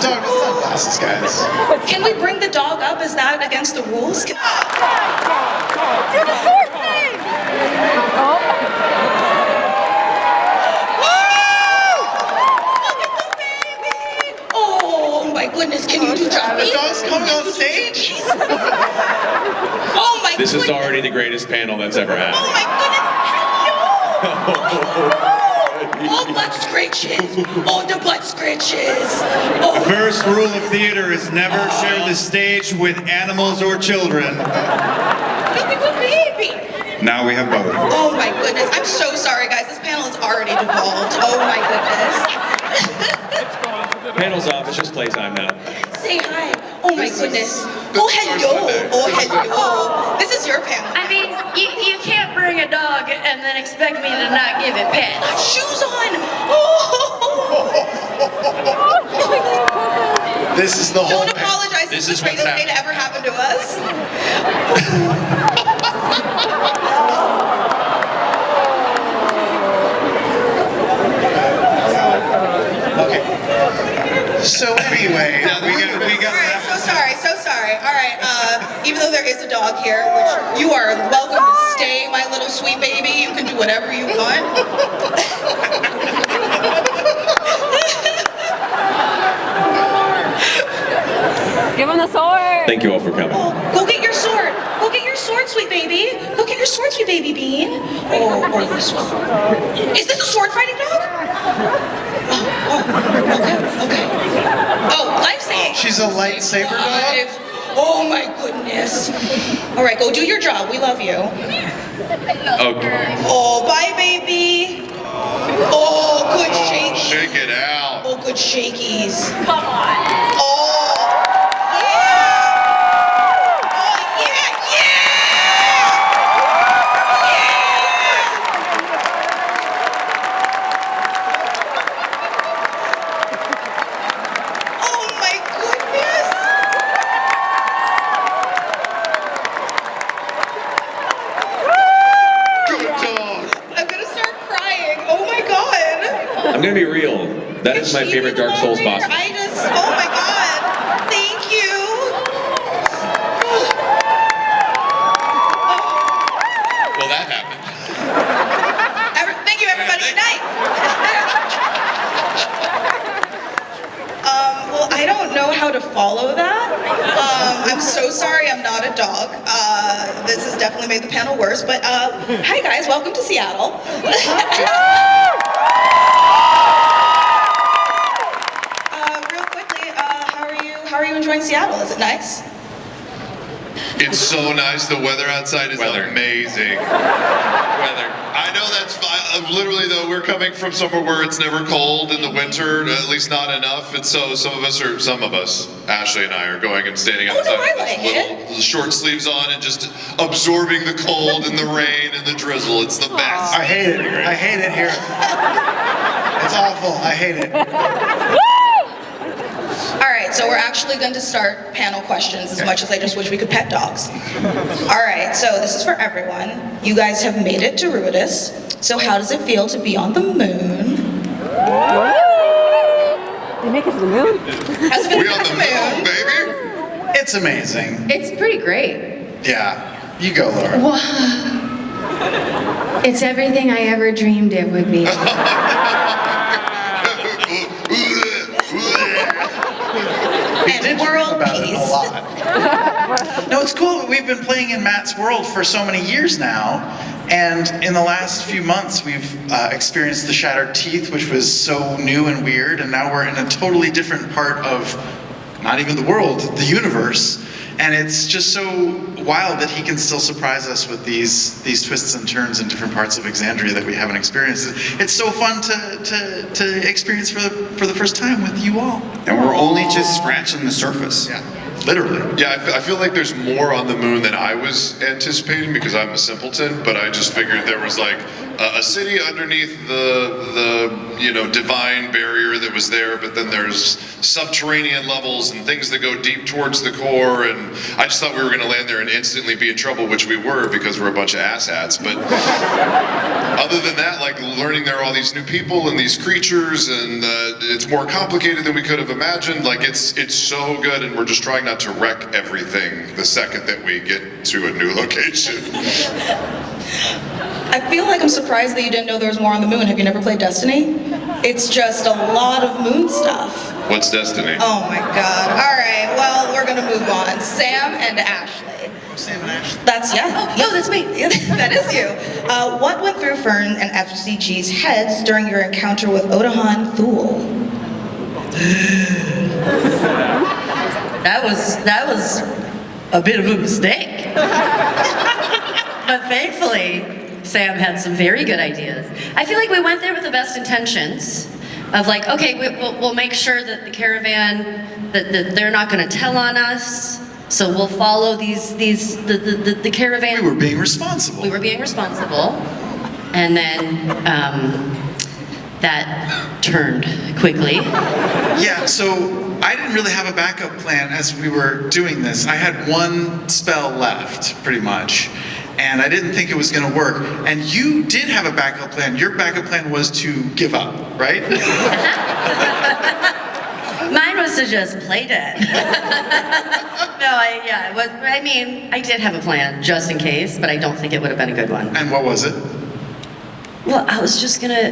dog doesn't have glasses, guys. Can we bring the dog up? Is that against the rules? Do the sword thing! Oh my goodness, can you do jumpies? The dog's coming on stage. Oh my This goodness. is already the greatest panel that's ever happened. Oh my goodness. Hello. Oh, butt scratches. Oh, the butt scratches. Oh. The first rule of theater is never share the stage with animals or children. Look at the baby. Now we have both. Oh my goodness. I'm so sorry, guys. This panel is already devolved. Oh my goodness. Panel's off, it's just playtime now. Say hi. Oh my goodness. Oh, hello. Oh, hello. This is your panel. I mean, you can't bring a dog and then expect me to not give it pets. Shoes on. Oh. This is the whole Don't apologize. This is the greatest thing to ever happen to us. Okay. So anyway, we got Alright, so sorry. Alright, even though there is a dog here, which you are welcome to stay, my little sweet baby. You can do whatever you want. Give him the sword! Thank you all for coming. Oh, go get your sword. Go get your sword, sweet baby. Go get your sword, sweet baby Bean. Oh, this one. Is this a sword fighting dog? Okay. Oh, life saving. she's a lightsaber dog. Oh my goodness. All right, go do your job. We love you. Okay. Oh, bye, baby. Oh, good shake. Shake it out. Oh, good shakies. Come on. Oh, yeah. Oh, yeah. Oh my goodness. Good dog. I'm gonna start crying. Oh my god. I'm gonna be real. That is my favorite Dark Souls boss. Oh my god. Thank you. Well, that happened. Thank you, everybody. Good night. Well, I don't know how to follow that. I'm so sorry I'm not a dog. This has definitely made the panel worse, but hi guys, welcome to Seattle. Real quickly, how are you enjoying Seattle? Is it nice? It's so nice. The weather outside is amazing. Weather. I know that's fine. Literally, though, we're coming from somewhere where it's never cold in the winter, at least not enough. And so some of us, Ashley and I, are going and standing outside I with like little short sleeves on and just absorbing the cold and the rain and the drizzle. It's the best. I hate it. I hate it here. It's awful. I hate it. All right, so we're actually going to start panel questions as much as I just wish we could pet dogs. All right, so this is for everyone. You guys have made it to Ruidus. So how does it feel to be on the moon? They make it to the moon? How's it been We to on the moon, baby. It's amazing. It's pretty great. Yeah. You go, Laura. It's everything I ever dreamed it would be. And world About it a peace. lot. No, it's cool. We've been playing in Matt's world for so many years now, and in the last few months, we've experienced the Shattered Teeth, which was so new and weird, and now we're in a totally different part of, not even the world, the universe. And it's just so wild that he can still surprise us with these twists and turns in different parts of Exandria that we haven't experienced. It's so fun to experience for the first time with you all. And we're only just scratching the surface. Yeah, literally. Yeah, I feel like there's more on the moon than I was anticipating because I'm a simpleton, but I just figured there was like a city underneath the divine barrier that was there, but then there's subterranean levels and things that go deep towards the core, and I just thought we were going to land there and instantly be in trouble, which we were because we're a bunch of asshats. But other than that, like learning there are all these new people and these creatures, and it's more complicated than we could have imagined. Like it's so good, and we're just trying not to wreck everything the second that we get to a new location. I feel like I'm surprised that you didn't know there was more on the moon. Have you never played Destiny? It's just a lot of moon stuff. What's Destiny? Oh my god. All right, well, we're gonna move on. Sam and Ashley. Sam and Ashley. That's, yeah. Oh, that's me. That is you. What went through Fern and FCG's heads during your encounter with Odahan Thule? That was a bit of a mistake. But thankfully, Sam had some very good ideas. I feel like we went there with the best intentions of like, okay, we'll make sure that the caravan, that they're not going to tell on us, so we'll follow the caravan. We were being responsible. We were being responsible, and then that turned quickly. Yeah, so I didn't really have a backup plan as we were doing this. I had one spell left, pretty much, and I didn't think it was going to work. And you did have a backup plan. Your backup plan was to give up, right? Mine was to just play dead. No, I did have a plan just in case, but I don't think it would have been a good one. And what was it? Well, I was just gonna.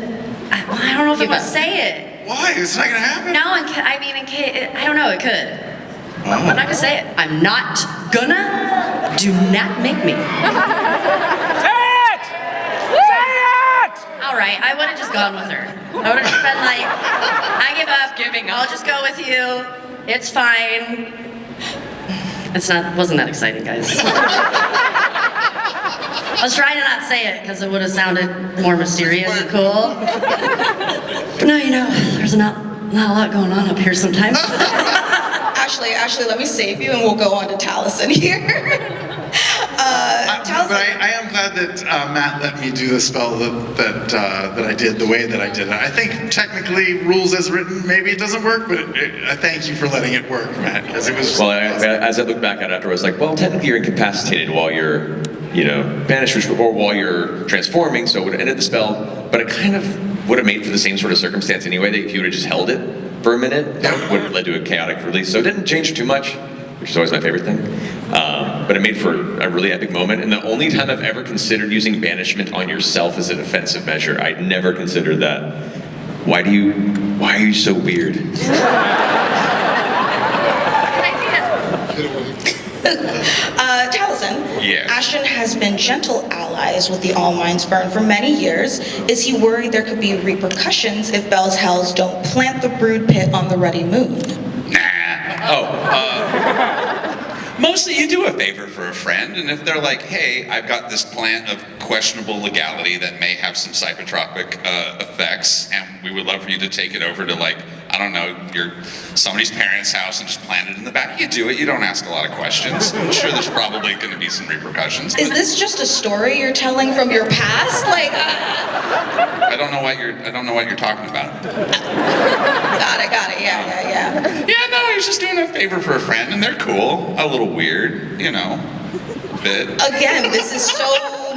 I don't know if I want to say it. Why? It's not going to happen. No, in case I don't know. It could. I'm not gonna say it. I'm not gonna. Do not make me. Say it! Say it! All right, I would have just gone with her. I would have just been like, I give up. I'll just go with you. It's fine. Wasn't that exciting, guys. I was trying to not say it because it would have sounded more mysterious and cool. But no, there's not a lot going on up here sometimes. Ashley, let me save you and we'll go on to Taliesin here. But I am glad that Matt let me do the spell that I did the way that I did it. I think technically, rules as written, maybe it doesn't work, but I thank you for letting it work, Matt, because it was. Well, as I look back at it after, I was like, well, technically you're incapacitated while you're, banished or while you're transforming, so it would have ended the spell, but it kind of would have made for the same sort of circumstance anyway, that if you would have just held it for a minute, that would have led to a chaotic release. So it didn't change too much, which is always my favorite thing. But it made for a really epic moment, and the only time I've ever considered using banishment on yourself as a defensive measure. I'd never considered that. Why are you so weird? Taliesin, Yeah. Ashton has been gentle allies with the All Minds Burn for many years. Is he worried there could be repercussions if Bell's Hells don't plant the brood pit on the ruddy moon? Mostly you do a favor for a friend, and if they're like, hey, I've got this plant of questionable legality that may have some psychotropic effects, and we would love for you to take it over to, like, I don't know, somebody's parents' house and just plant it in the back. You do it, you don't ask a lot of questions. I'm sure there's probably going to be some repercussions. Is this just a story you're telling from your past? Like, I don't know what you're talking about. Got it, yeah. Yeah, no, he's just doing a favor for a friend, and they're cool. A little weird, bit. Again, this is so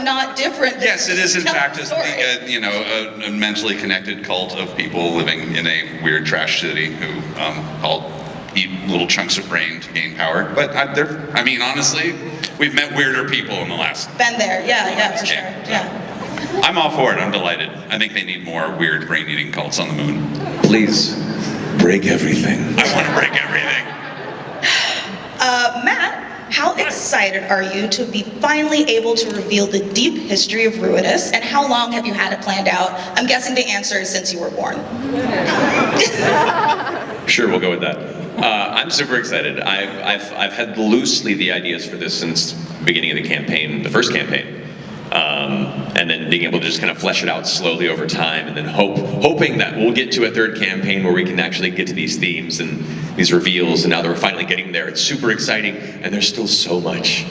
not different. Yes, it is in Tell fact the story. a mentally connected cult of people living in a weird trash city who all eat little chunks of brain to gain power. But honestly, we've met weirder people in the last. Been there, yeah, for sure, game, so. yeah. I'm all for it. I'm delighted. I think they need more weird brain-eating cults on the moon. Please, break everything. I want to break everything. Matt, how excited are you to be finally able to reveal the deep history of Ruidus, and how long have you had it planned out? I'm guessing the answer is since you were born. Sure, we'll go with that. I'm super excited. I've had loosely the ideas for this since the beginning of the campaign, the first campaign. And then being able to just kind of flesh it out slowly over time, and then hoping that we'll get to a third campaign where we can actually get to these themes and these reveals, and now that we're finally getting there, it's super exciting, and there's still so much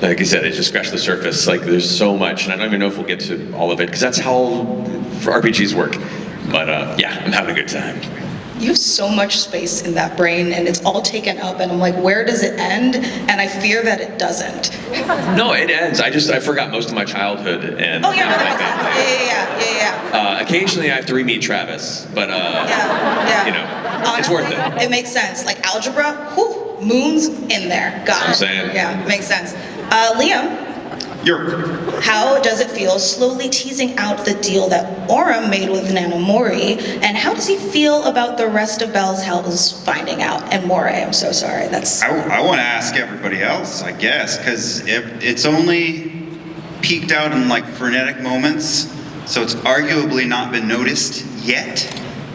like you said, it just scratched the surface. Like there's so much, and I don't even know if we'll get to all of it because that's how RPGs work. But yeah, I'm having a good time. You have so much space in that brain, and it's all taken up, and I'm like, where does it end? And I fear that it doesn't. No, it ends. I forgot most of my childhood and Oh yeah, no, my that family. makes sense. Yeah. Occasionally I have to re-meet Travis, but Yeah. you know, Honestly, it's worth it. It makes sense. Like algebra, whew, moon's in there. Got it. I'm saying. Yeah, makes sense. Liam, how does it feel slowly teasing out the deal that Orem made with Nana Mori, and how does he feel about the rest of Bell's House finding out? And Moray, I'm so sorry. That's. I want to ask everybody else, I guess, because it's only peaked out in like frenetic moments, so it's arguably not been noticed yet.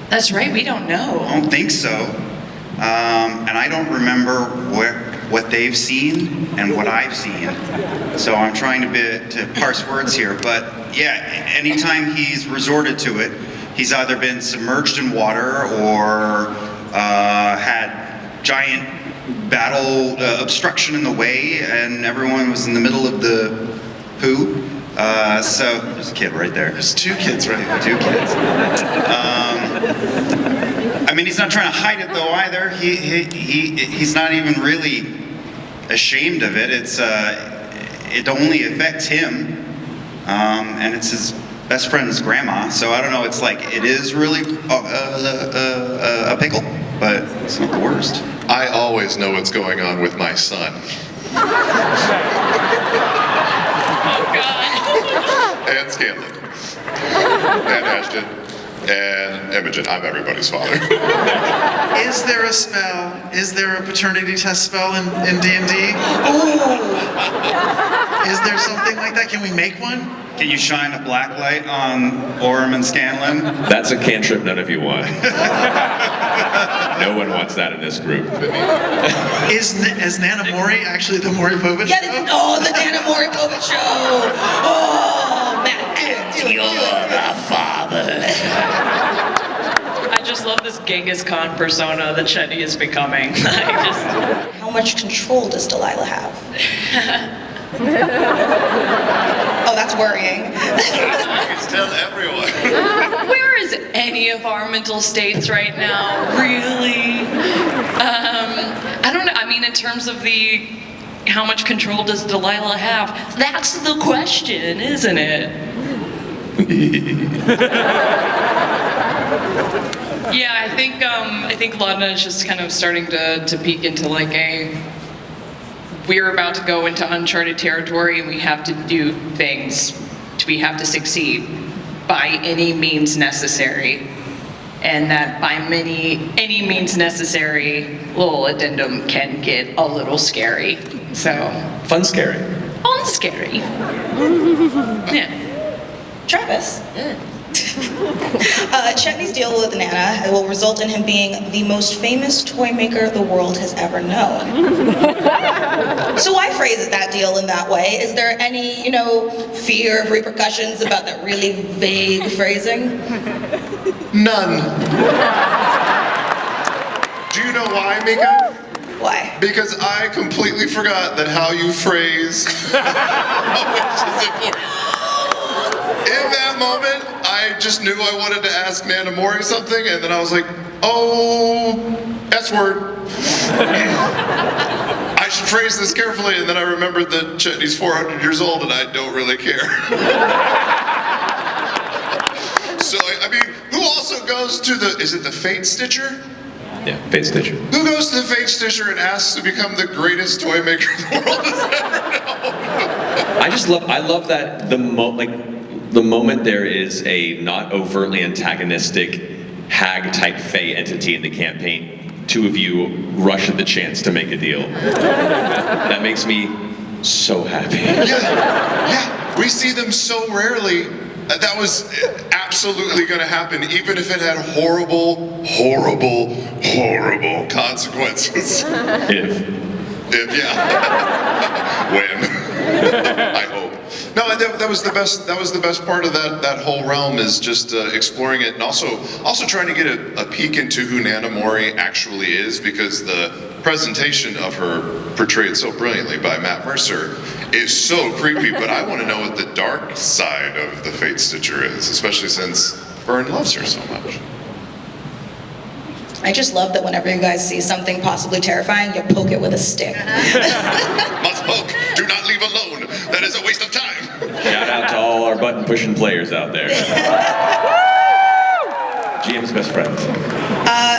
That's right, we don't know. I don't think so. And I don't remember what they've seen and what I've seen. So I'm trying to parse words here. But yeah, anytime he's resorted to it, he's either been submerged in water or had giant battle obstruction in the way, and everyone was in the middle of the poo. So there's a kid right there. There's two kids right there. Two kids. I mean, he's not trying to hide it though either. He's not even really ashamed of it. It only affects him, and it's his best friend's grandma. So I don't know. It's like it is really a pickle, but it's not the worst. I always know what's going on with my son. And Scanlan. And Ashton. And Imogen. I'm everybody's father. Is there a spell? Is there a paternity test spell in D&D? Is there something like that? Can we make one? Can you shine a black light on Orem and Scanlan? That's a cantrip none of you want. No one wants that in this group. Is Nana Mori actually the Mori Povich Yeah, show? the Nana Mori Povich show. Oh, man. You're the father. I just love this Genghis Khan persona that Chetney is becoming. How much control does Delilah have? Oh, that's worrying. Tell everyone. Where is any of our mental states right now? Really? I don't know. I mean, in terms of how much control does Delilah have? That's the question, isn't it? Yeah, I think Laudna is just kind of starting to peek into like we're about to go into uncharted territory and we have to do things. We have to succeed by any means necessary. And that by any means necessary, little addendum can get a little scary. So. Fun scary. Fun scary. Yeah. Travis. Chetney's deal with Nana will result in him being the most famous toy maker the world has ever known. So why phrase that deal in that way? Is there any, fear of repercussions about that really vague phrasing? None. Do you know why, Mika? Why? Because I completely forgot that how you phrase which is important. In that moment, I just knew I wanted to ask Nana Mori something, and then I was like, oh, S-word. I should phrase this carefully, and then I remembered that Chetney's 400 years old, and I don't really care. So, I mean, who also goes to is it the Fate Stitcher? Yeah, Fate Stitcher. Who goes to the Fate Stitcher and asks to become the greatest toy maker the world has ever known? I love that the moment there is a not overtly antagonistic hag-type Fey entity in the campaign, two of you rush at the chance to make a deal. That makes me so happy. Yeah, we see them so rarely. That was absolutely going to happen, even if it had horrible consequences. If yeah. When. I hope. No, that was the best. That was the best part of that whole realm, is just exploring it, and also trying to get a peek into who Nana Mori actually is, because the presentation of her, portrayed so brilliantly by Matt Mercer, is so creepy, but I want to know what the dark side of the Fate Stitcher is, especially since Byrne loves her so much. I just love that whenever you guys see something possibly terrifying, you poke it with a stick. Must poke, do not leave alone. That is a waste of time. Shout out to all our button pushing players out there. GM's best friends.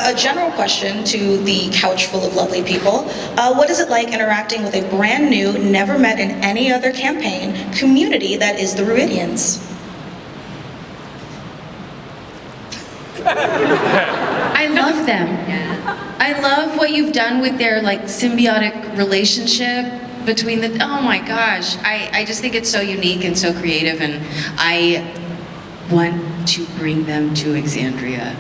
A general question to the couch full of lovely people. What is it like interacting with a brand new, never met in any other campaign, community that is the Ruidians? I love them. I love what you've done with their like symbiotic relationship between the, oh my gosh. I just think it's so unique and so creative, and I want to bring them to Exandria.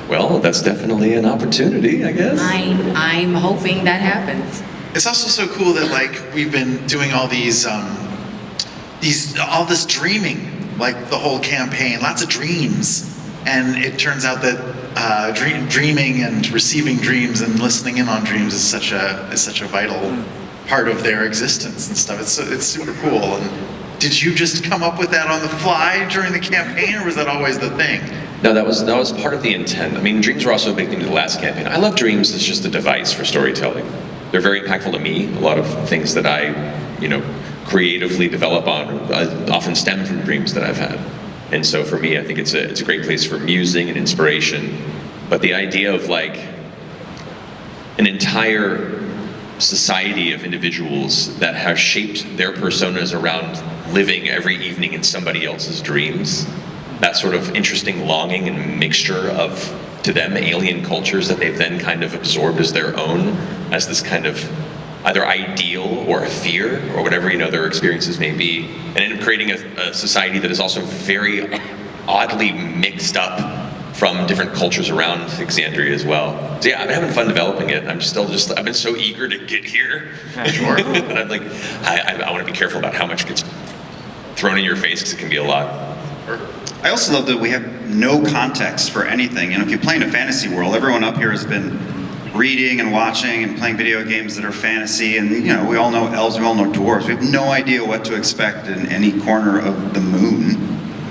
Well, that's definitely an opportunity, I guess. I'm hoping that happens. It's also so cool that like we've been doing all these all this dreaming, like the whole campaign, lots of dreams, and it turns out that dreaming and receiving dreams and listening in on dreams is such a vital part of their existence and stuff. It's super cool. And did you just come up with that on the fly during the campaign, or was that always the thing? No, that was part of the intent. I mean, dreams were also a big thing to the last campaign. I love dreams as just a device for storytelling. They're very impactful to me. A lot of things that I, creatively develop on often stem from dreams that I've had. And so for me, I think it's a great place for musing and inspiration. But the idea of like an entire society of individuals that have shaped their personas around living every evening in somebody else's dreams, that sort of interesting longing and mixture of, to them, alien cultures that they've then kind of absorbed as their own, as this kind of either ideal or a fear or whatever their experiences may be, and end up creating a society that is also very oddly mixed up from different cultures around Exandria as well. So yeah, I've been having fun developing it. I've been so eager to get here. Sure. But I want to be careful about how much gets thrown in your face, because it can be a lot. I also love that we have no context for anything. If you play in a fantasy world, everyone up here has been reading and watching and playing video games that are fantasy, and we all know elves, we all know dwarves. We have no idea what to expect in any corner of the moon.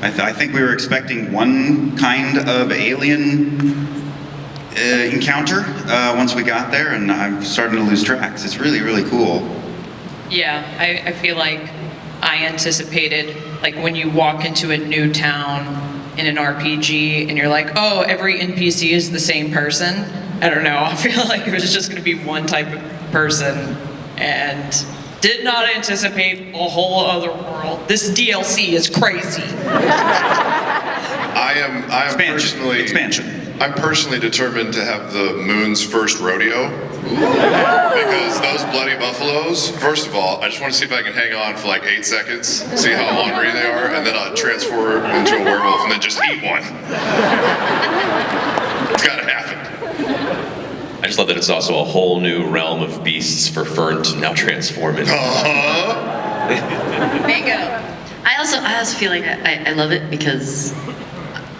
I think we were expecting one kind of alien encounter once we got there, and I'm starting to lose track. It's really, really cool. Yeah, I feel like I anticipated, like when you walk into a new town in an RPG and you're like, oh, every NPC is the same person. I don't know, I feel like it was just gonna be one type of person, and did not anticipate a whole other world. This DLC is crazy. I am I'm personally determined to have the moon's first rodeo. Because those bloody buffaloes, first of all, I just want to see if I can hang on for like 8 seconds, see how ornery they are, and then I'll transform into a werewolf and then just eat one. It's gotta happen. I just love that it's also a whole new realm of beasts for Fern to now transform into. Bingo. I also feel like I love it because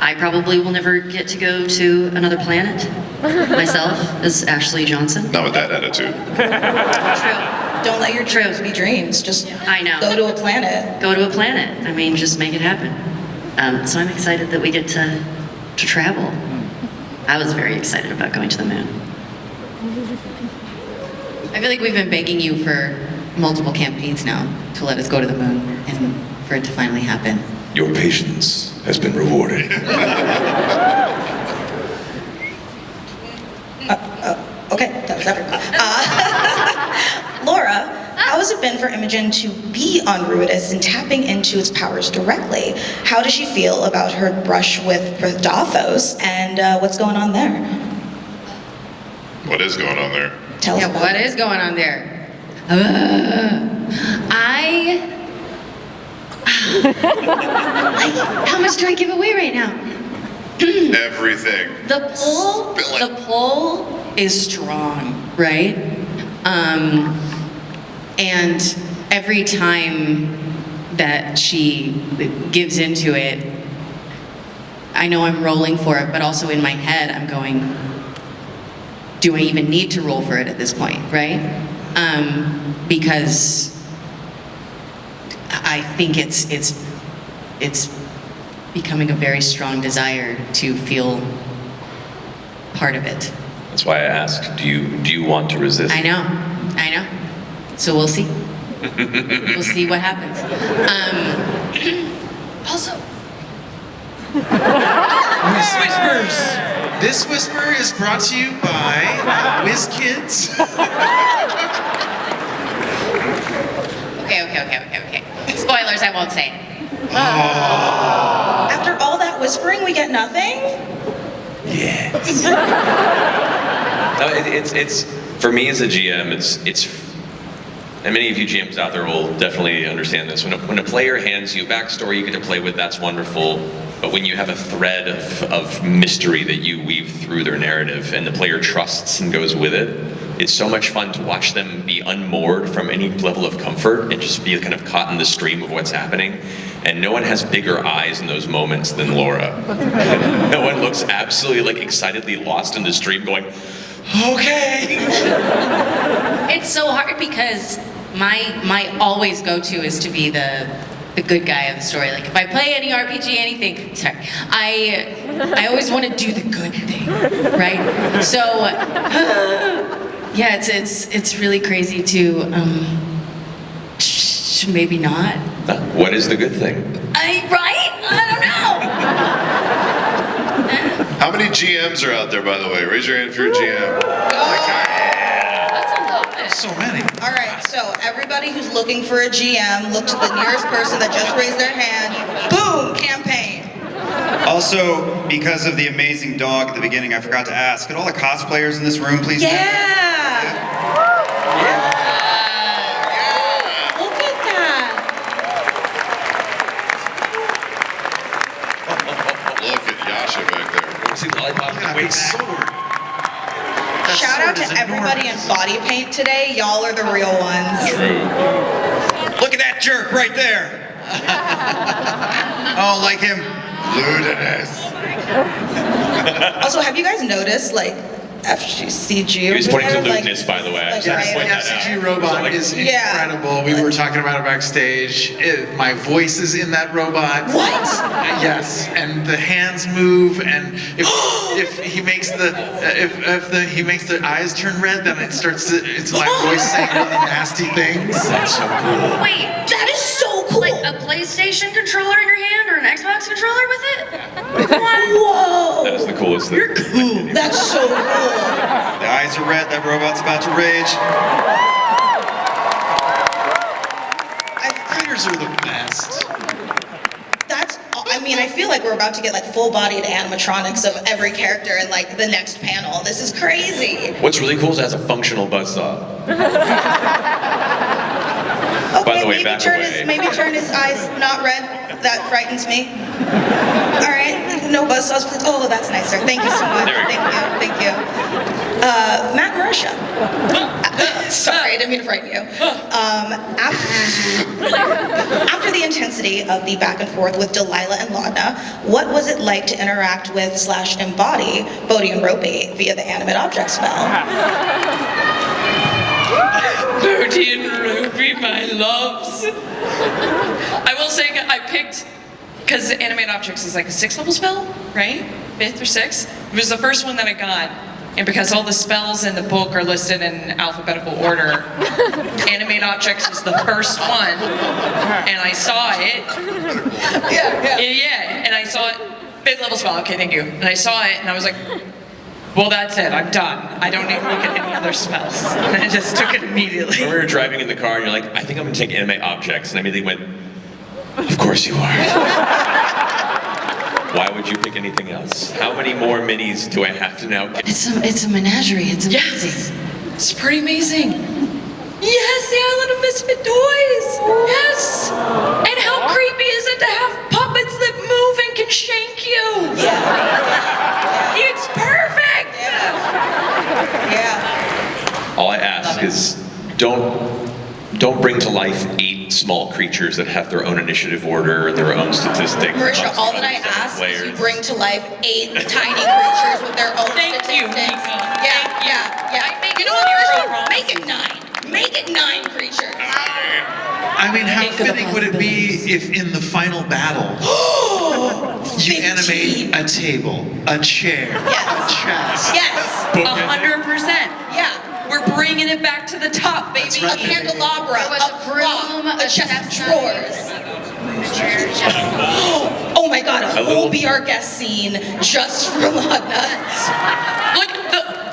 I probably will never get to go to another planet myself as Ashley Johnson. Not with that attitude. True. Don't let your dreams be dreams. Just go to a planet. Go to a planet. I mean, just make it happen. So I'm excited that we get to travel. I was very excited about going to the moon. I feel like we've been begging you for multiple campaigns now to let us go to the moon and for it to finally happen. Your patience has been rewarded. Okay, that was everyone. Laura, how has it been for Imogen to be on Ruidus and tapping into its powers directly? How does she feel about her brush with Dathos, and what's going on there? What is going on there? Tell us about what it. is going on there? How much do I give away right now? Everything. The pull is strong, right? And every time that she gives into it, I know I'm rolling for it, but also in my head I'm going, do I even need to roll for it at this point, right? Because I think it's becoming a very strong desire to feel part of it. That's why I asked, do you want to resist? I know. So we'll see. We'll see what happens. Also, Whispers. This whisper is brought to you by WizKids. okay. Spoilers, I won't say. After all that whispering, we get nothing? Yes. No, it's for me as a GM, it's and many of you GMs out there will definitely understand this. When a player hands you a backstory you get to play with, that's wonderful. But when you have a thread of mystery that you weave through their narrative and the player trusts and goes with it, it's so much fun to watch them be unmoored from any level of comfort and just be kind of caught in the stream of what's happening. And no one has bigger eyes in those moments than Laura. No one looks absolutely like excitedly lost in the stream going, okay. It's so hard because my always go-to is to be the good guy of the story. Like if I play any RPG, anything, sorry, I always want to do the good thing, right? So yeah, it's really crazy to maybe not. What is the good thing? I don't know. How many GMs are out there, by the way? Raise your hand if you're a GM. That's a lot. So many. All right, so everybody who's looking for a GM, look to the nearest person that just raised their hand. Boom, campaign. Also, because of the amazing dog at the beginning, I forgot to ask, could all the cosplayers in this room please stand up? Yeah. Look at that. Look at Yasha back there. See lollipop? Look at that big sword. That Shout out sword to is everybody in enormous. body paint today. Y'all are the real ones. Look at that jerk right there. Oh, like him. Ludinous. Also, have you guys noticed, like, FGCG? He was pointing to over there, like, lewdness, by the way. I just Yes, wanted the to point that FCG out. robot Like- is Yeah. incredible. We were talking about it backstage. My voice is in that robot. What? Yes, and the hands move, and if he makes the he makes the eyes turn red, then it's my voice saying really nasty things. That's so cool. Wait, That is so cool. like a PlayStation controller in your hand or an Xbox controller with it? Whoa. That is the coolest thing. You're cool. That's so cool. The eyes are red, that robot's about to rage. Critters are the best. I mean, I feel like we're about to get like full-bodied animatronics of every character in like the next panel. This is crazy. What's really cool is it has a functional buzzsaw. Okay, the way, back away. maybe turn his eyes not red. That frightens me. All right, no buzzsaws, please. Oh, that's nicer. Thank you so much. There we go. Thank you. Matt and Marisha. Sorry, I didn't mean to frighten you. After the intensity of the back and forth with Delilah and Laudna, what was it like to interact with / embody Bodhi and Ropey via the animate object spell? Bodhi and Ruby, my loves. I will say I picked, because Animate Objects is like a 6th level spell, right? 5th or 6th. It was the first one that I got. And because all the spells in the book are listed in alphabetical order, Animate Objects is the first one. And I saw it. Yeah, and I saw it. 5th level spell, okay, thank you. And I saw it and I was like, well, that's it, I'm done. I don't need to look at any other spells. And I just took it immediately. When we were driving in the car and you're like, I think I'm gonna take Animate Objects, and I immediately went, of course you are. Why would you pick anything else? How many more minis do I have to now get? It's a menagerie. It's amazing. Yes, it's pretty amazing. Yes, the Island of Misfit Toys. Yes. And how creepy is it to have puppets that move and can shank you? It's perfect. Yeah. All I ask is don't bring to life 8 small creatures that have their own initiative order and their own statistics. Marisha, all that I ask is you bring to life 8 tiny creatures with their own Thank you, statistics. Mika. Yeah. I make You it know what, zero Marisha? promises. Make it 9. Make it 9 creatures. I I mean, how Think of the fitting would it be if in the final battle you animate a table, a chair, a chest? Yes. 100%. Yeah. We're bringing it back to the top, baby. A candelabra, There was a broom, clock, a a chest of chestnut. drawers. Oh my God, a whole Be Our Guest scene just for Lug Nuts.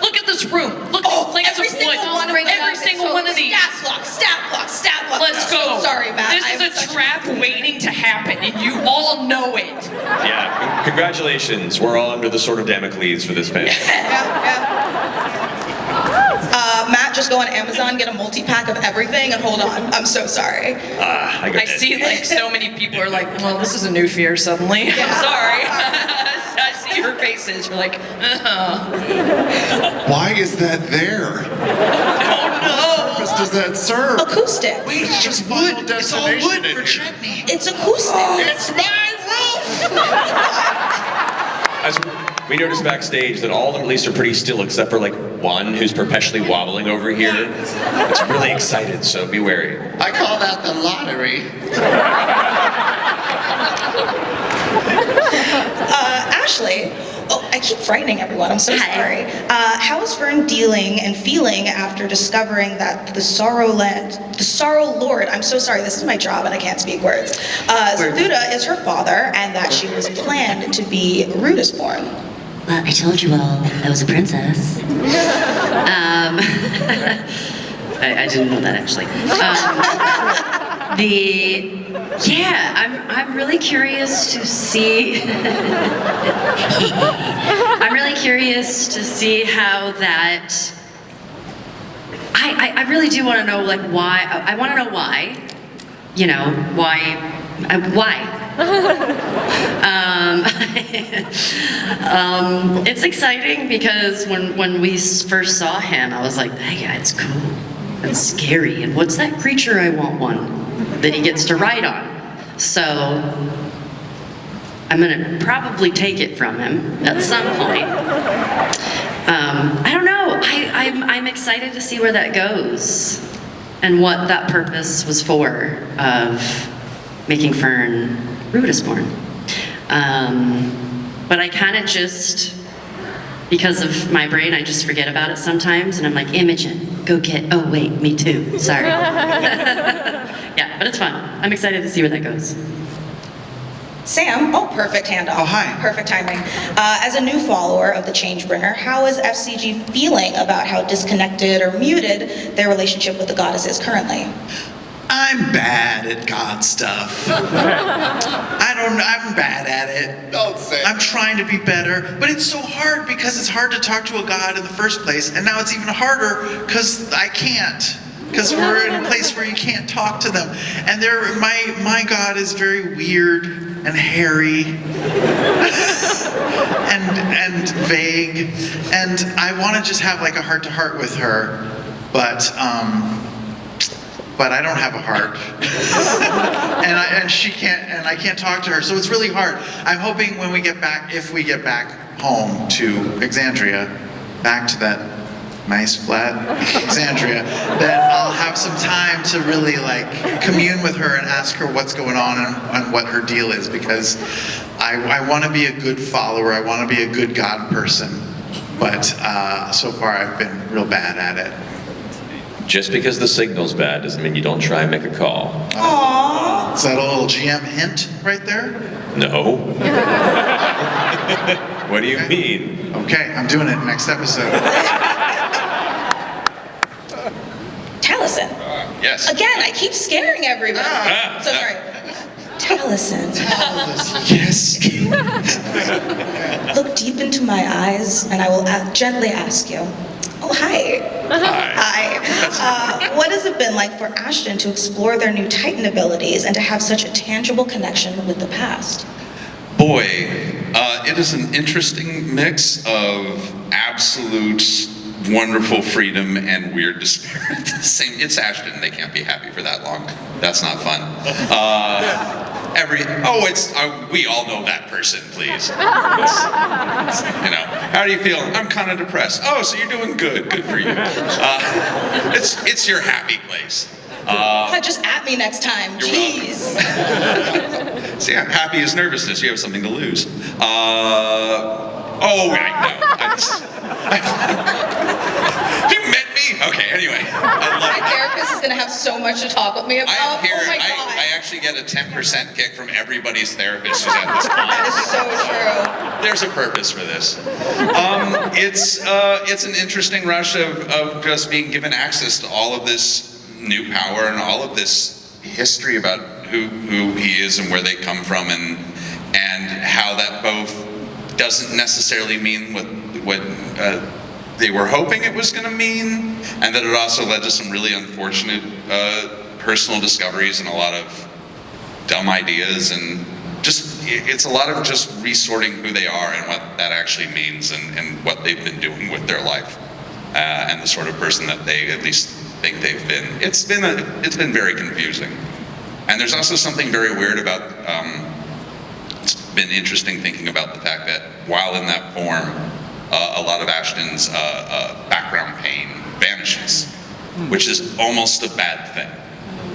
Look at this room. Look at Oh, these every planks of wood. single one of them. Every single one of these. Stat block, stat block, stat block. Let's I'm go. so sorry, Matt. This is a trap waiting to happen, and you all know it. Yeah, congratulations. We're all under the sword of Damocles for this panel. Matt, just go on Amazon, get a multi-pack of everything, and hold on. I'm so sorry. I see like so many people are like, well, this is a new fear suddenly. I'm sorry. I see your faces. You're like, Why is that there? What purpose does that serve? Acoustic. It's just wood. It's all wood for chutney. It's acoustic. It's my roof! As we noticed backstage that all of them at least are pretty still, except for like one who's perpetually wobbling over here. It's really excited, so be wary. I call that the lottery. Ashley, oh, I keep frightening everyone. I'm so sorry. How is Fern dealing and feeling after discovering that the Sorrow Lord, I'm so sorry, this is my job and I can't speak words. Zabuda is her father and that she was planned to be Rudis born. Well, I told you all I was a princess. I didn't know that actually. I'm really curious to see. I'm really curious to see how that. I really do want to know like why. I want to know why. You know why. Why? It's exciting because when we first saw him, I was like, that guy's cool and scary. And what's that creature I want one that he gets to ride on? So I'm gonna probably take it from him at some point. I don't know. I'm excited to see where that goes and what that purpose was for of making Fern Rudis born. But I kind of just, because of my brain, I just forget about it sometimes, and I'm like, Imogen, go get, oh wait, me too, sorry. Yeah, but it's fun. I'm excited to see where that goes. Sam, oh, perfect handoff. Oh, hi. Perfect timing. As a new follower of the Changebringer, how is FCG feeling about how disconnected or muted their relationship with the goddess is currently? I'm bad at God stuff. I'm bad at it. Don't say I'm trying to be better, but it's so hard because it's hard to talk to a God in the first place, and now it's even harder because I can't. Because we're in a place where you can't talk to them. And my God is very weird and hairy and vague. And I want to just have like a heart-to-heart with her, but I don't have a heart, and she can't, and I can't talk to her, so it's really hard. I'm hoping when we get back, if we get back home to Exandria, back to that nice flat Exandria, that I'll have some time to really like commune with her and ask her what's going on and what her deal is, because I want to be a good follower, I want to be a good God person, but so far I've been real bad at it. Just because the signal's bad doesn't mean you don't try and make a call. Aww. Is that a little GM hint right there? No. What do you mean? Okay, I'm doing it next episode. Taliesin. Yes. Again, I keep scaring everybody. So sorry. Taliesin. Yes. Look deep into my eyes and I will gently ask you. Oh, hi. Hi. What has it been like for Ashton to explore their new Titan abilities and to have such a tangible connection with the past? Boy, it is an interesting mix of absolute wonderful freedom and weird despair at the same. It's Ashton. They can't be happy for that long. That's not fun. We all know that person, please. How do you feel? I'm kind of depressed. Oh, so you're doing good. Good for you. It's your happy place. Just at me next time. You're Jeez. See, happy is nervousness. You have something to lose. Oh, right, no. You met me? Okay, anyway. My therapist is gonna have so much to talk with me about. I am here. Oh my God. I actually get a 10% kick from everybody's therapist who's at this point. That is so true. There's a purpose for this. It's an interesting rush of just being given access to all of this new power and all of this history about who he is and where they come from, and how that both doesn't necessarily mean what they were hoping it was going to mean, and that it also led to some really unfortunate personal discoveries and a lot of dumb ideas, and just it's a lot of just resorting who they are and what that actually means, and what they've been doing with their life, and the sort of person that they at least think they've been. It's been very confusing, and there's also something very weird about. It's been interesting thinking about the fact that while in that form, a lot of Ashton's background pain vanishes, which is almost a bad thing,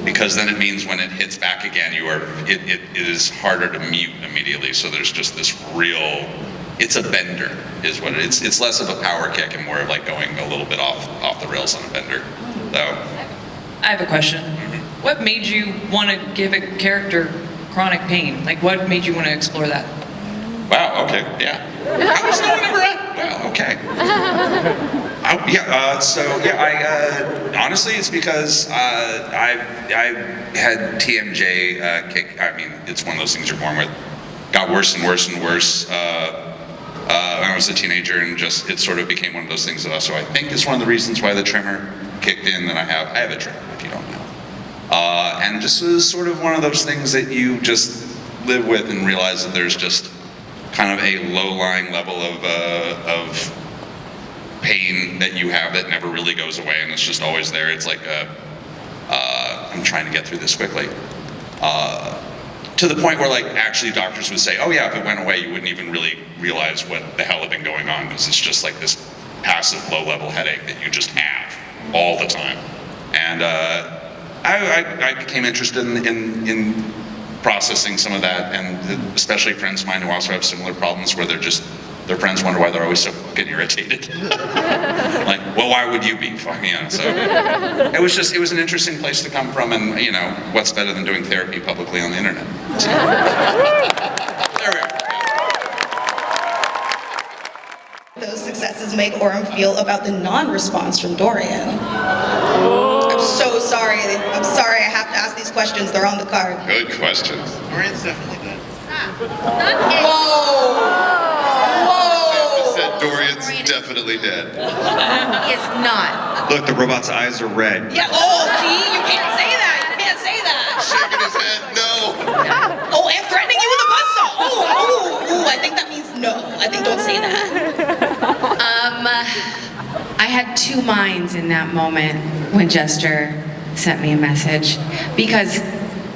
because then it means when it hits back again, it is harder to mute immediately. So there's just this real, it's a bender, is what it is. It's less of a power kick and more of like going a little bit off the rails on a bender. So, I have a question. What made you want to give a character chronic pain? Like, what made you want to explore that? wow, okay, yeah. How was no one ever at? Well, okay. Honestly, it's because I had TMJ kick. I mean, it's one of those things you're born with. Got worse and worse and worse when I was a teenager, and just it sort of became one of those things that also I think is one of the reasons why the trimmer kicked in. That I have a trimmer, if you don't know, and just was sort of one of those things that you just live with and realize that there's just kind of a low-lying level of pain that you have that never really goes away, and it's just always there. It's like I'm trying to get through this quickly. To the point where like actually doctors would say, oh yeah, if it went away you wouldn't even really realize what the hell had been going on, because it's just like this passive low-level headache that you just have all the time. And I became interested in processing some of that, and especially friends of mine who also have similar problems where their friends wonder why they're always so fucking irritated. Like, well, why would you be? So it was an interesting place to come from, and what's better than doing therapy publicly on the internet? So, there we are. Those successes make Orem feel about the non-response from Dorian? I'm so sorry. I'm sorry I have to ask these questions. They're on the card. Good questions. Dorian's definitely dead. Whoa! Said Dorian's definitely dead. He is not. Look, the robot's eyes are red. Yeah, oh, see? You can't say that. You can't say that. Shaking his head, no. Oh, and threatening you with a buzzsaw. Oh, I think that means no. I think don't say that. I had two minds in that moment when Jester sent me a message, because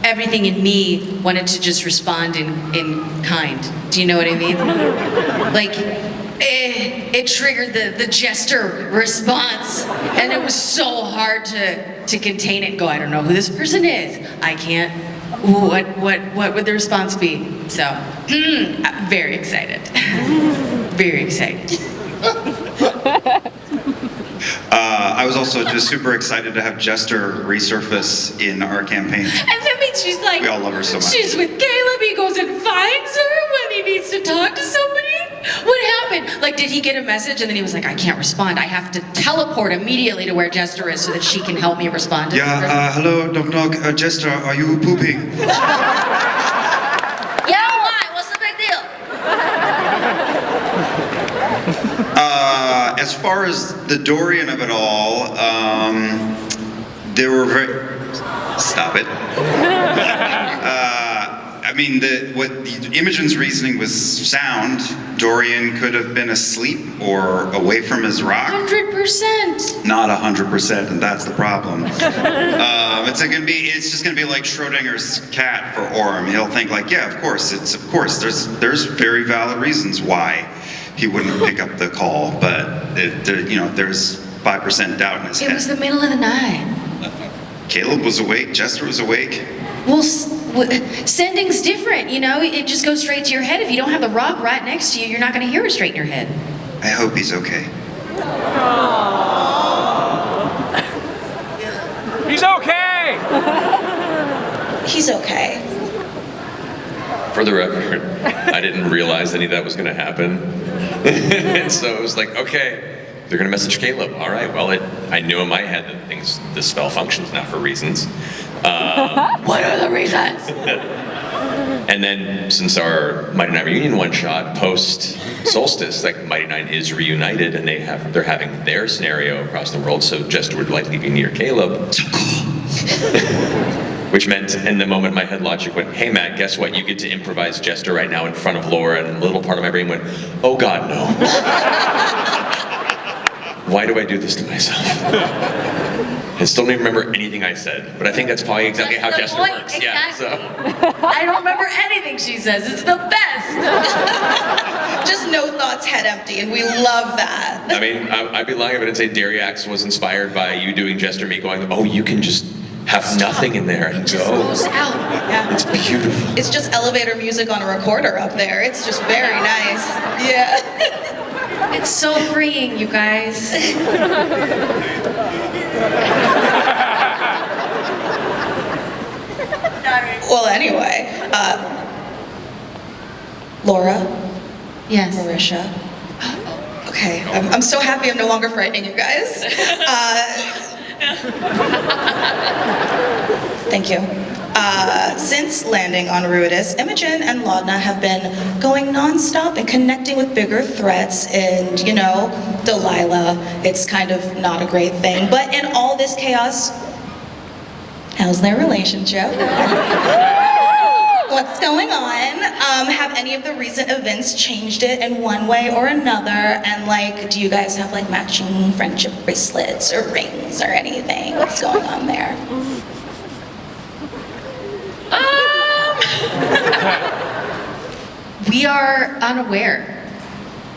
everything in me wanted to just respond in kind. Do you know what I mean? Like, it triggered the Jester response, and it was so hard to contain it and go, I don't know who this person is. I can't, what would the response be? So, I'm very excited. Very excited. I was also just super excited to have Jester resurface in our campaign. And that means she's like, We all love her so much. She's with Caleb, he goes and finds her when he needs to talk to somebody. What happened? Like, did he get a message and then he was like, I can't respond. I have to teleport immediately to where Jester is so that she can help me respond to this person. Hello, knock knock. Jester, are you pooping? Yeah, why? What's the big deal? As far as the Dorian of it all, there were very... Stop it. I mean, Imogen's reasoning was sound. Dorian could have been asleep or away from his rock. 100%. Not 100%, and that's the problem. It's just gonna be like Schrodinger's cat for Orem. He'll think like, yeah, of course. There's very valid reasons why he wouldn't pick up the call, but there's 5% doubt in his head. It was the middle of the night. Caleb was awake, Jester was awake. Well, sending's different, you know? It just goes straight to your head. If you don't have the rock right next to you, you're not going to hear it straight in your head. I hope he's okay. He's okay! He's okay. For the record, I didn't realize any of that was going to happen. And so it was like, okay, they're going to message Caleb. All right, well, I knew in my head that the spell functions now for reasons. What are the reasons? And then since our Mighty Nine reunion one-shot post-solstice, like Mighty Nine is reunited and they're having their scenario across the world, so Jester would likely be near Caleb. So cool. Which meant, in the moment, my head logic went, hey Matt, guess what? You get to improvise Jester right now in front of Laura, and a little part of my brain went, oh God, no. Why do I do this to myself? I still don't even remember anything I said, but I think that's probably exactly how Jester works. Exactly. Yeah, so. I don't remember anything she says. It's the best. Just no thoughts, head empty, and we love that. I mean, I'd be lying if I didn't say Dariax was inspired by you doing Jester, me going, oh, you can just have nothing in there and Just go. goes out. Yeah. It's beautiful. It's just elevator music on a recorder up there. It's just very nice. Yeah. It's so freeing, you guys. Well, anyway, Laura, Yes. Marisha. Okay, I'm so happy I'm no longer frightening you guys. Thank you. Since landing on Ruidus, Imogen and Laudna have been going nonstop and connecting with bigger threats, and you know, Delilah, it's kind of not a great thing. But in all this chaos, how's their relationship? What's going on? Have any of the recent events changed it in one way or another? And like, do you guys have like matching friendship bracelets or rings or anything? What's going on there? We are unaware.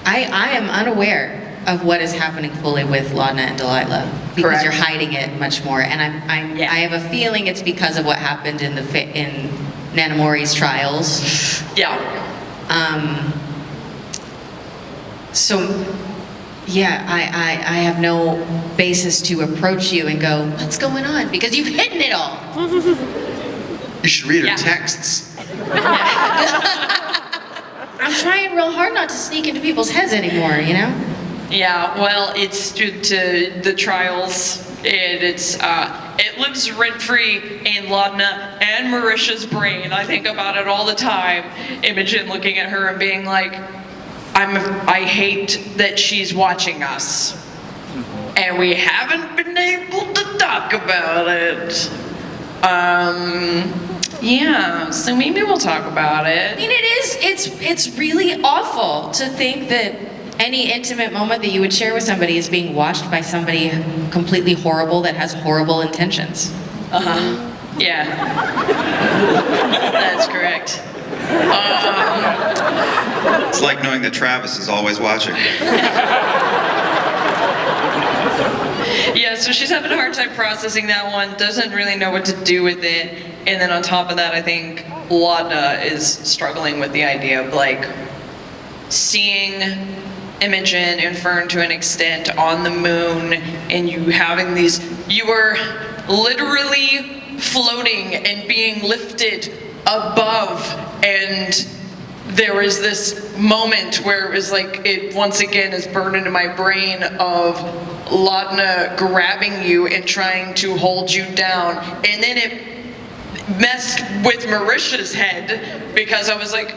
I am unaware of what is happening fully with Laudna and Delilah because Correct. you're hiding it much more. And Yeah. I have a feeling it's because of what happened in in Nanamori's trials. Yeah. So, yeah, I have no basis to approach you and go, what's going on? Because you've hidden it all. You should read her Yeah. texts. I'm trying real hard not to sneak into people's heads anymore, you know? Yeah, well, it's due to the trials. It lives rent-free in Laudna and Marisha's brain. I think about it all the time. Imogen looking at her and being like, I hate that she's watching us. And we haven't been able to talk about it. Yeah, so maybe we'll talk about it. I mean, it's really awful to think that any intimate moment that you would share with somebody is being watched by somebody completely horrible that has horrible intentions. Yeah. That's correct. It's like knowing that Travis is always watching. Yeah, so she's having a hard time processing that one, doesn't really know what to do with it. And then on top of that, I think Laudna is struggling with the idea of like seeing Imogen and Fern to an extent on the moon, and you having these, you were literally floating and being lifted above, and there was this moment where it was like, it once again is burned into my brain of Laudna grabbing you and trying to hold you down, and then it messed with Marisha's head because I was like,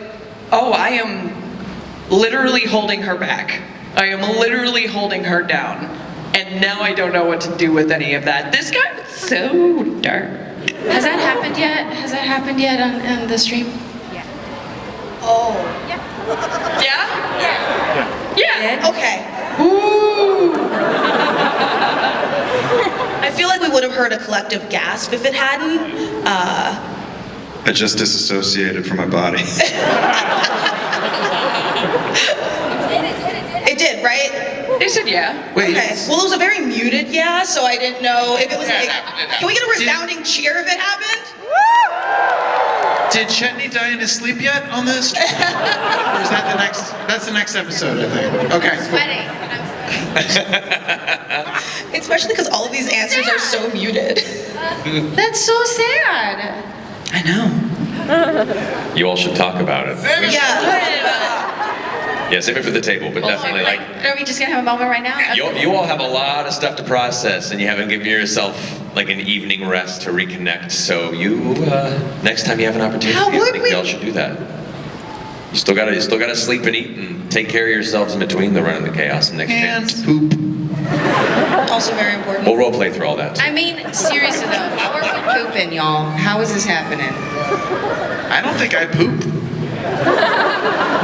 oh, I am literally holding her back. I am literally holding her down. And now I don't know what to do with any of that. This got so dark. Has that happened yet? Has that happened yet on the stream? Oh. Yeah? Yeah. Okay. Ooh. I feel like we would have heard a collective gasp if it hadn't. I just disassociated from my body. It did, right? They said yeah. Wait, Okay. Well, it was a very muted yeah, so I didn't know if it was Yeah, like. it happened. Can we get a resounding cheer if it happened? did Chetney die in his sleep yet on this? Or is that the next? That's the next episode, I think. Okay. Sweating. Especially because all of these answers are so muted. That's so sad. I know. You all should talk about it. Yeah. Yeah, save it for the table, but definitely like Are we just gonna have a moment right now? you all have a lot of stuff to process, and you haven't given yourself like an evening rest to reconnect. So you, next time you have an opportunity, How I would think we- you all should do that. You still gotta sleep and eat and take care of yourselves in between the run and the chaos and next And chance. poop. Also very important. We'll role play through all that. I mean, seriously though, how are we pooping, y'all? How is this happening? I don't think I poop.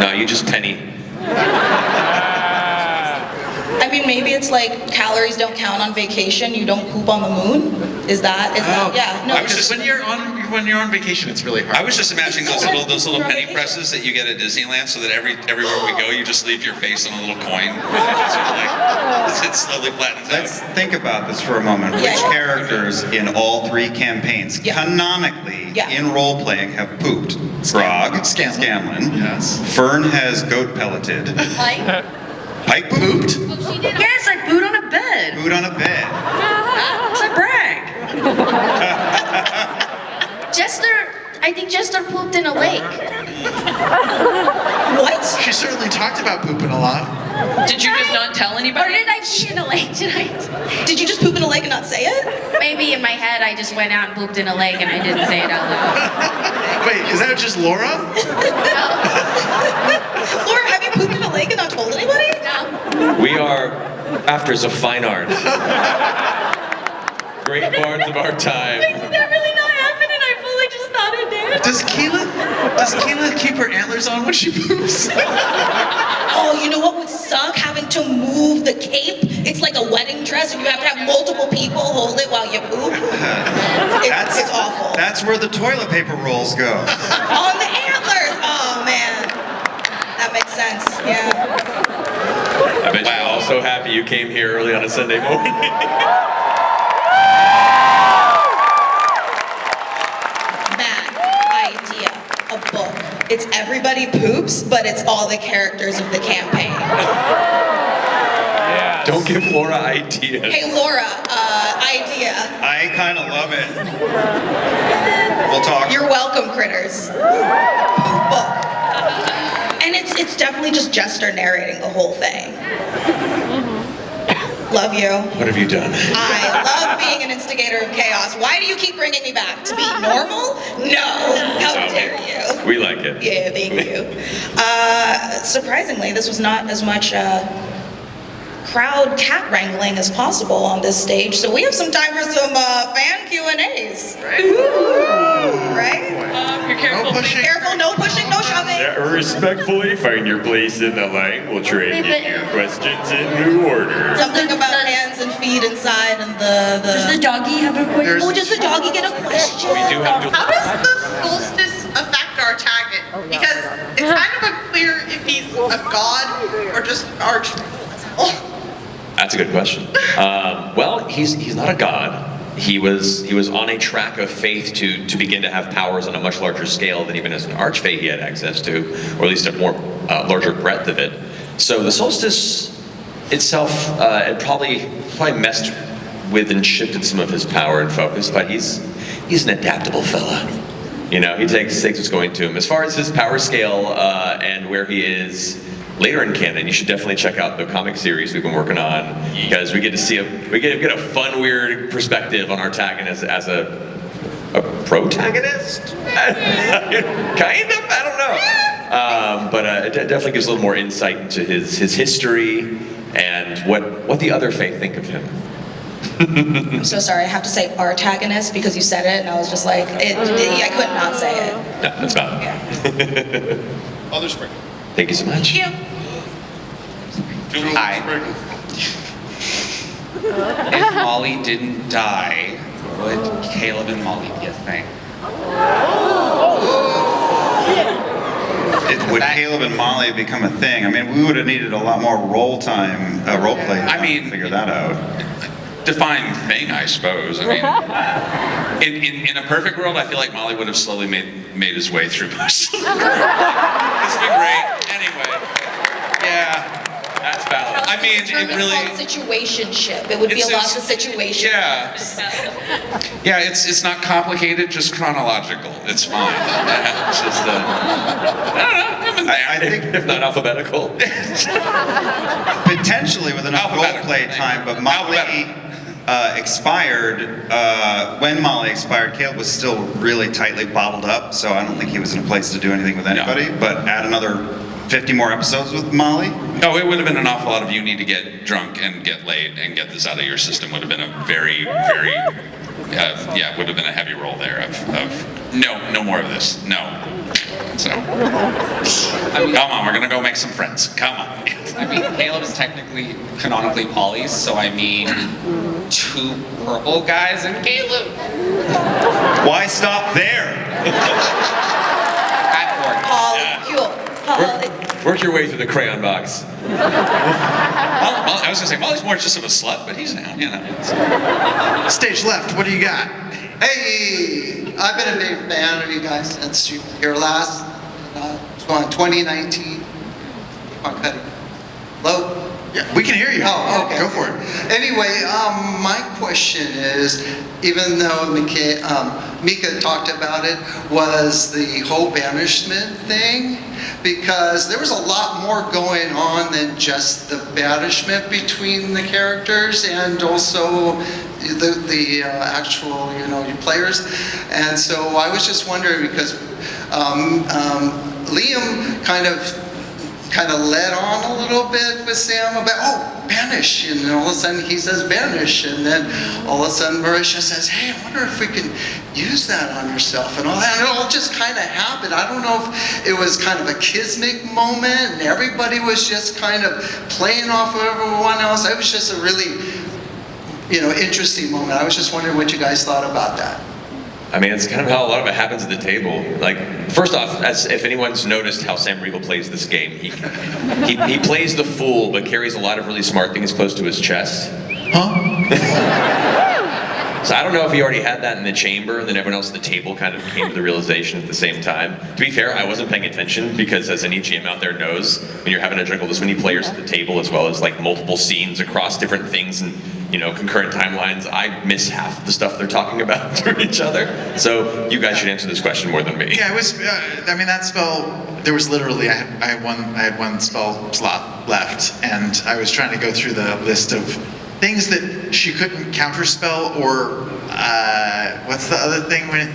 No, you just penny. I mean, maybe it's like calories don't count on vacation. You don't poop on the moon. Is that? Yeah. No. I was just- when you're on vacation, it's really hard. I was just imagining those little penny presses that you get at Disneyland, so that everywhere we go, you just leave your face on a little coin. It slowly flattens Let's out. think about this for a moment. Yeah. Which characters in all three campaigns canonically Yeah. in role-playing have pooped? Grog, Scanlan. Yes. Fern has goat pelleted. Like, Pike pooped. Yes, I pooed on a bed. Food on a bed. It's a brag. I think Jester pooped in a lake. What? She certainly talked about pooping a lot. Did you just not tell Or anybody? did I pee in a lake tonight? Did you just poop in a lake and not say it? Maybe in my head I just went out and pooped in a lake and I didn't say it out loud. Wait, is that just Laura? Laura, have you pooped in a lake and not told anybody? No. We are actors of fine art. Great bards of our time. Did that really not happen and I fully just thought it did? Does Keela keep her antlers on when she poops? Oh, you know what would suck? Having to move the cape. It's like a wedding dress and you have to have multiple people hold it while you poop. It's awful. That's where the toilet paper rolls go. On the antlers. Oh, man. That makes sense. Yeah. I bet you're all so happy you came here early on a Sunday morning. Mad idea. A book. It's everybody poops, but it's all the characters of the campaign. Don't give Laura ideas. Hey, Laura, idea. I kind of love it. We'll talk. You're welcome, critters. Book. And it's definitely just Jester narrating the whole thing. Love you. What have you done? I love being an instigator of chaos. Why do you keep bringing me back? To be normal? No. How dare you? We like it. Yeah, thank you. Surprisingly, this was not as much crowd cat wrangling as possible on this stage, so we have some time for some fan Q&As. Right? You're careful. No pushing. Be careful, no pushing, no shoving. Respectfully, find your place in the line. We'll try and get your questions in new order. Something about hands and feet inside and Does the doggy have a question? Oh, does the doggy get a question? We do have to. How does the solstice affect our target? Because it's kind of unclear if he's a god or just an archangel. That's a good question. Well, he's not a god. He was on a track of faith to begin to have powers on a much larger scale than even as an archfey he had access to, or at least a more larger breadth of it. So the solstice itself had probably messed with and shifted some of his power and focus, but he's an adaptable fella. You know, he takes what's going to him. As far as his power scale and where he is later in canon, you should definitely check out the comic series we've been working on, because we get to see get a fun, weird perspective on our antagonist as a protagonist? Kind of? I don't know. But it definitely gives a little more insight into his history and what the other Fae think of him. I'm so sorry, I have to say artagonist because you said it and I was just like, I could not say it. No, that's fine. Other sprinkle. Thank you so much. Hi. If Molly didn't die, would Caleb and Molly be a thing? would Caleb and Molly become a thing? I mean, we would have needed a lot more role time, role play time to figure that out. Define thing, I suppose. I mean, in a perfect world, I feel like Molly would have slowly made his way through most of the It's been great. Anyway, yeah. That's valid. I mean, it really. It's called situationship. It would be a lot of situation. Yeah. Yeah, it's not complicated, just chronological. It's fine. It's just, I don't know. I think if not alphabetical. Potentially with enough role play time, but Molly expired. When Molly expired, Caleb was still really tightly bottled up, so I don't think he was in a place to do anything with anybody. But add another 50 more episodes with Molly? No, it would have been an awful lot of you need to get drunk and get laid and get this out of your system. Would have been a very, very, would have been a heavy roll there of no more of this, no. So, come on, we're gonna go make some friends. Come on. I mean, Caleb's technically canonically Polly's, so I mean, 2 purple guys and Caleb. Why stop there? Work your way through the crayon box. I was gonna say Molly's more just of a slut, but he's down, you know. Stage left, what do you got? Hey, I've been a big fan of you guys since your last 2019. Keep on cutting. Hello? Yeah, we can hear you. Oh, okay. Go for it. Anyway, my question is, even though Mika talked about it, was the whole banishment thing, because there was a lot more going on than just the banishment between the characters and also the actual, players. And so I was just wondering, because Liam kind of led on a little bit with Sam about, banish, and all of a sudden he says banish, and then all of a sudden Marisha says, hey, I wonder if we can use that on yourself, and all that, and it all just kind of happened. I don't know if it was kind of a kismic moment, and everybody was just kind of playing off of everyone else. It was just a really, interesting moment. I was just wondering what you guys thought about that. I mean, it's kind of how a lot of it happens at the table. Like, first off, if anyone's noticed how Sam Riegel plays this game, he plays the fool, but carries a lot of really smart things close to his chest. So I don't know if he already had that in the chamber, and then everyone else at the table kind of came to the realization at the same time. To be fair, I wasn't paying attention, because as any GM out there knows, when you're having to juggle this many players at the table, as well as like multiple scenes across different things and concurrent timelines, I miss half of the stuff they're talking about to each other. So you guys should answer this question more than me. Yeah, it was. That spell. There was literally I had one spell slot left, and I was trying to go through the list of things that she couldn't counterspell, or what's the other thing when?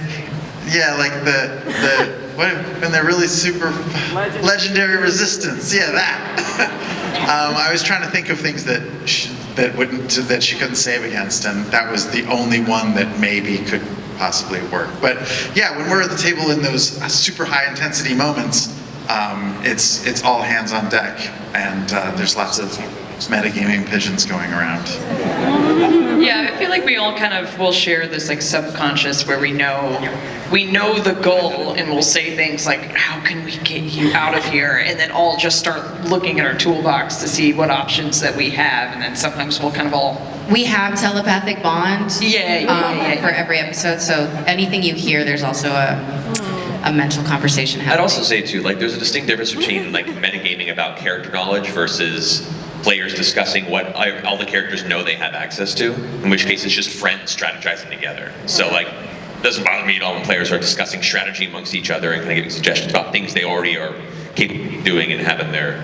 When they're really super legendary resistance. Yeah, that. I was trying to think of things that she couldn't save against, and that was the only one that maybe could possibly work. But yeah, when we're at the table in those super high intensity moments, it's all hands on deck, and there's lots of metagaming pigeons going around. Yeah, I feel like we all kind of will share this like subconscious where we know the goal, and we'll say things like, how can we get you out of here? And then all just start looking at our toolbox to see what options that we have, and then sometimes we'll kind of all... We have telepathic bond for every episode, so anything you hear, there's also a mental conversation happening. I'd also say too, like, there's a distinct difference between like metagaming about character knowledge versus players discussing what all the characters know they have access to, in which case it's just friends strategizing together. So like, it doesn't bother me at all when players are discussing strategy amongst each other and kind of giving suggestions about things they already are capable of doing and have in their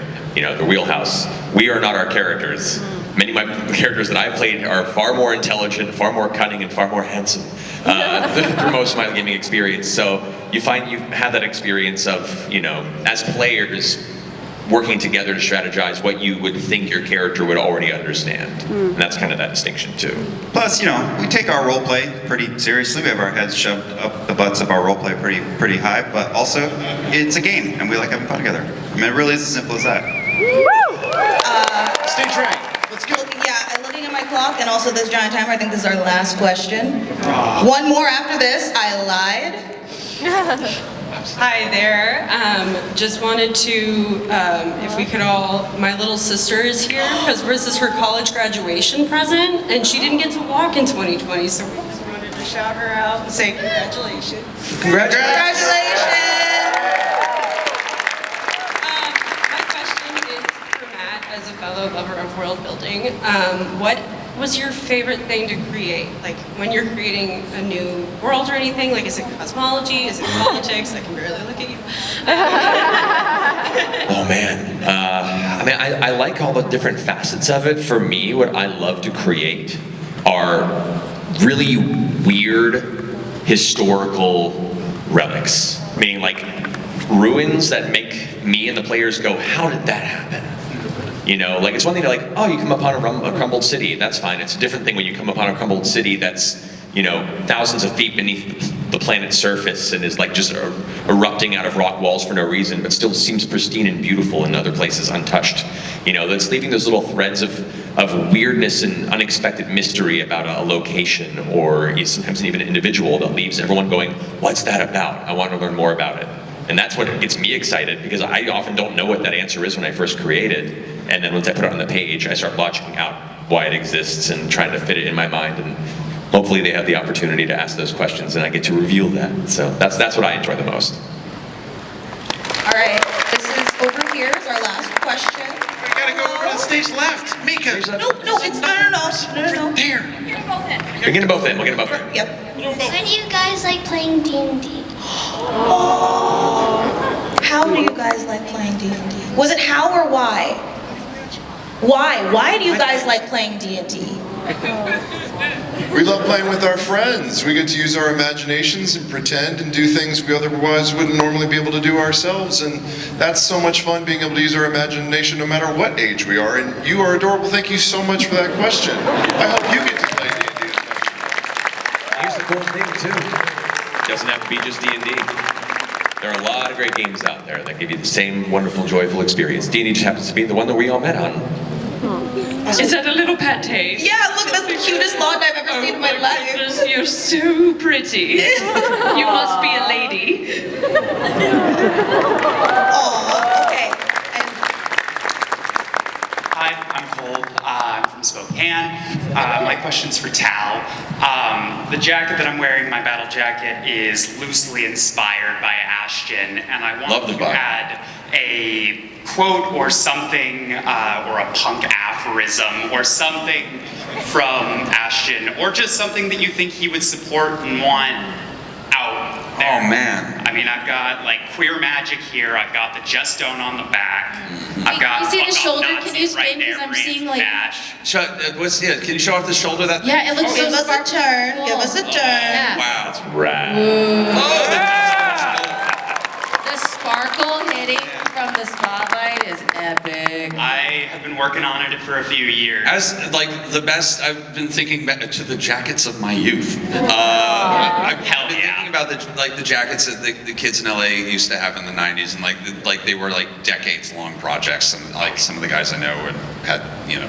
wheelhouse. We are not our characters. Many of my characters that I've played are far more intelligent, far more cunning, and far more handsome through most of my gaming experience. So you find you have that experience of, as players, working together to strategize what you would think your character would already understand. And that's kind of that distinction too. Plus, we take our role play pretty seriously. We have our heads shoved up the butts of our role play pretty high, but also it's a game and we like having fun together. I mean, it really is as simple as that. Stage right. Let's go. Yeah, I'm looking at my clock and also this giant timer. I think this is our last question. One more after this. I lied. Hi there. Just wanted to, if we could all, my little sister is here because this is her college graduation present and she didn't get to walk in 2020, so we just wanted to shout her out and say congratulations. Congratulations! My question is for Matt, as a fellow lover of world building. What was your favorite thing to create? Like when you're creating a new world or anything, like is it cosmology, is it politics? I can barely look at you. Oh man, I mean, I like all the different facets of it. For me, what I love to create are really weird historical relics. Meaning like ruins that make me and the players go, how did that happen? You know, like it's one thing to like, oh, you come upon a crumbled city, that's fine. It's a different thing when you come upon a crumbled city that's, you know, thousands of feet beneath the planet's surface and is like just erupting out of rock walls for no reason, but still seems pristine and beautiful in other places untouched. You know, that's leaving those little threads of weirdness and unexpected mystery about a location or sometimes even an individual that leaves everyone going, what's that about? I want to learn more about it. And that's what gets me excited because I often don't know what that answer is when I first create it. And then once I put it on the page, I start logicking out why it exists and trying to fit it in my mind. And hopefully they have the opportunity to ask those questions and I get to reveal that. So that's what I enjoy the most. All right, this is over here is our last question. We gotta go over to the stage left. Mika. No, it's no. There. We're getting both in. We'll get them both in. Yep. Why do you guys like playing D&D? How do you guys like playing D&D? Was it how or why? Why? Why do you guys like playing D&D? We love playing with our friends. We get to use our imaginations and pretend and do things we otherwise wouldn't normally be able to do ourselves. And that's so much fun being able to use our imagination no matter what age we are. And you are adorable. Thank you so much for that question. I hope you get to play D&D as much. Here's the cool thing too. It doesn't have to be just D&D. There are a lot of great games out there that give you the same wonderful, joyful experience. D&D just happens to be the one that we all met on. Is that a little pate? Yeah, look, that's the cutest log I've ever seen in my life. Goodness, you're so pretty. You must be a lady. Oh, okay. Hi, I'm Cole. I'm from Spokane. My question's for Tal. The jacket that I'm wearing, my battle jacket, is loosely inspired by Ashton, and I want to add a quote or something, or a punk aphorism or something from Ashton, or just something that you think he would support and want out there. Oh man. I mean, I've got like queer magic here, I've got the Just Don't on the back, I've got You see the fuck shoulder? off Can you Nazis right spin? there, Because I'm Brand seeing like. Can you show off the shoulder? That. Yeah, it looks so Give us a sparkly. turn. Give us a turn. Yeah. Wow. That's rad. The sparkle hitting from the spotlight is epic. I have been working on it for a few years. As like the best, I've been thinking back to the jackets of my youth. I've been thinking about the jackets that the kids in LA used to have in the '90s, and like they were like decades-long projects, and like some of the guys I know had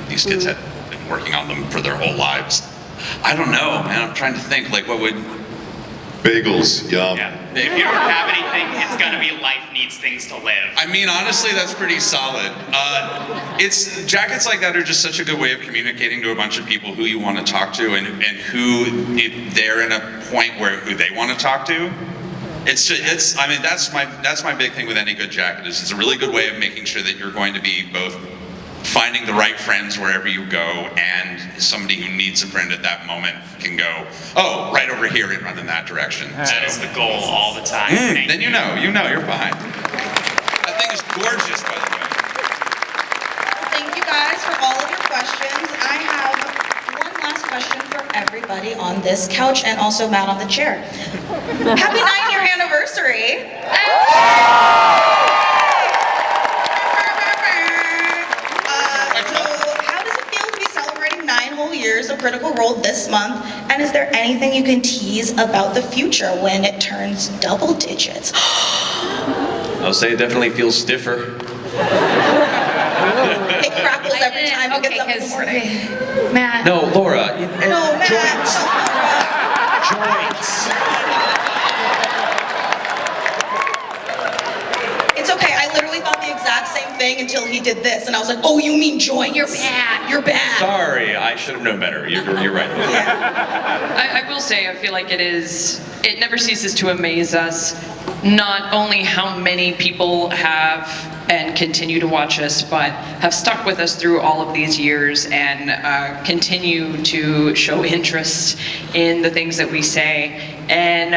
these kids had been working on them for their whole lives. I don't know, man. I'm trying to think like what would. Bagels, yum. Yeah. If you don't have anything, it's gonna be life needs things to live. I mean, honestly, that's pretty solid. It's jackets like that are just such a good way of communicating to a bunch of people who you want to talk to and who, if they're in a point who they want to talk to. I mean, that's my big thing with any good jacket is it's a really good way of making sure that you're going to be both finding the right friends wherever you go, and somebody who needs a friend at that moment can go, oh, right over here and run in that direction. That is the goal all the time. Then you're fine. That thing is gorgeous, by the way. Thank you guys for all of your questions. I have one last question for everybody on this couch and also Matt on the chair. Happy 9-year anniversary. Years of Critical Role this month, and is there anything you can tease about the future when it turns double digits? I'll say it definitely feels stiffer. It crackles every time it gets up in the morning. Matt. No, Laura. No, Matt. Joints. until he did this. And I was like, oh, you mean joints. You're bad. You're bad. Sorry, I should have known better. You're right. I will say, I feel like it never ceases to amaze us, not only how many people have and continue to watch us, but have stuck with us through all of these years and continue to show interest in the things that we say, and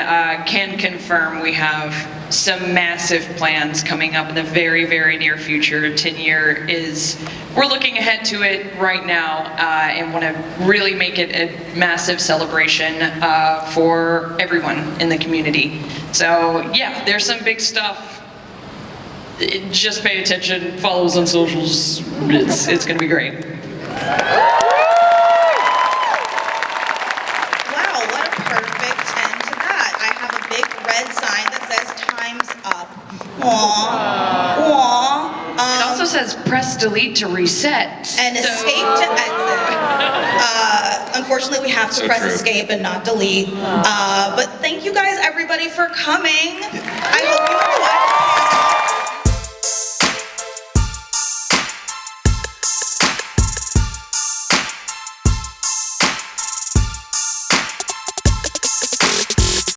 can confirm we have some massive plans coming up in the very, very near future. 10-year we're looking ahead to it right now, and want to really make it a massive celebration for everyone in the community. So yeah, there's some big stuff. Just pay attention, follow us on socials. It's gonna be great. Wow, what a perfect end to that. I have a big red sign that says time's up. Aww. Aww. It also says press delete to reset. And escape to exit. Unfortunately, we have to press escape and not delete. But thank you guys, everybody, for coming. I hope you